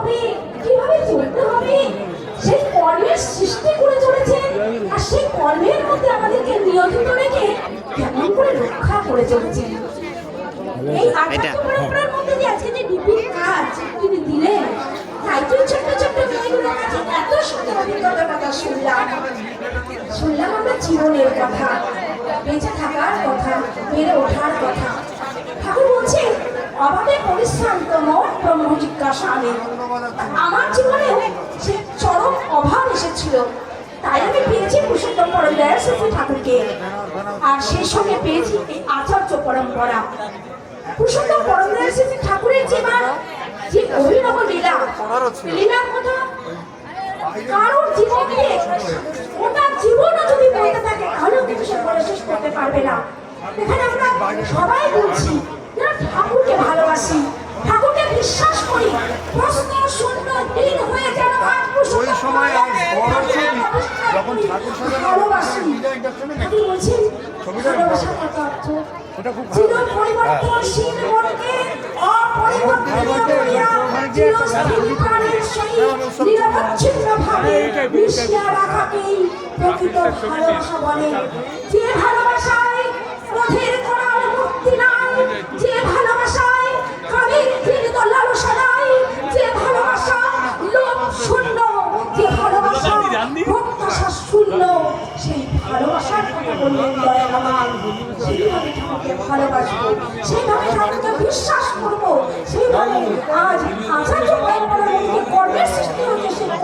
হবে, কিভাবে চলতে হবে, সেই কর্মের সৃষ্টি করে চলেছেন। আর সেই কর্মের মধ্যে আমাদেরকে নিয়োজিত রেখে কেমন করে রক্ষা করে চলেছেন। এই আচার্য পরম্পরার মধ্যে দিয়ে আজকে যে বিপুল কাজ তিনি দিলেন, তাই তো ছোট্ট ছোট্ট মেয়েগুলোর কাছে এত সুন্দর অভিজ্ঞতার কথা শুনলাম আমরা জীবনের কথা, বেঁচে থাকার কথা, বেড়ে ওঠার কথা। ঠাকুর বলছেন অভাবে পরিশ্রান্ত মন ব্রহ্ম জিজ্ঞাসা আনে। আমার জীবনেও সে চরম অভাব এসেছিল, তাই আমি পেয়েছি পুরুষোত্তম পরম দয়াল শ্রী ঠাকুরকে, আর সেই সঙ্গে পেয়েছি এই আচার্য পরম্পরা। পুরুষোত্তম পরম দয়াল শ্রী ঠাকুরের যে অভিনব লীলার কথা কারোর জীবন দিয়ে ওটা জীবনও যদি বলতে থাকে তাহলেও কিন্তু সে বলে শেষ করতে পারবে না। এখানে আমরা সবাই বলছি ঠাকুরকে ভালোবাসি, ঠাকুরকে বিশ্বাস করি, প্রশ্ন শূন্য দিন হয়ে যেন ওই সময় যখন ঠাকুর ভালোবাসি। ঠাকুর বলছেন ভালোবাসার কত অর্থ, চির পরিবর্তনশীল মনকে অপরিবর্তনীয় করিয়া চিরস্থায়ী প্রাণের সহিত নিরবচ্ছিন্নভাবে মিশিয়ে রাখাকেই প্রকৃত ভালোবাসা বলে। যে ভালোবাসায় ক্রোধের করার মুক্তি নাই, যে ভালোবাসায় কামের ঘৃণিত লালসা নাই, যে ভালোবাসা লোভ শূন্য, যে ভালোবাসা প্রত্যাশা শূন্য, সেই ভালোবাসার কথা বললেন দয়াল আমার। সেইভাবে ঠাকুরকে ভালোবাসবো, সেইভাবে ঠাকুরকে বিশ্বাস করবো, সেইভাবে আজ আচার্য পরম্পরার মধ্যে কর্মের সৃষ্টি হয়েছে।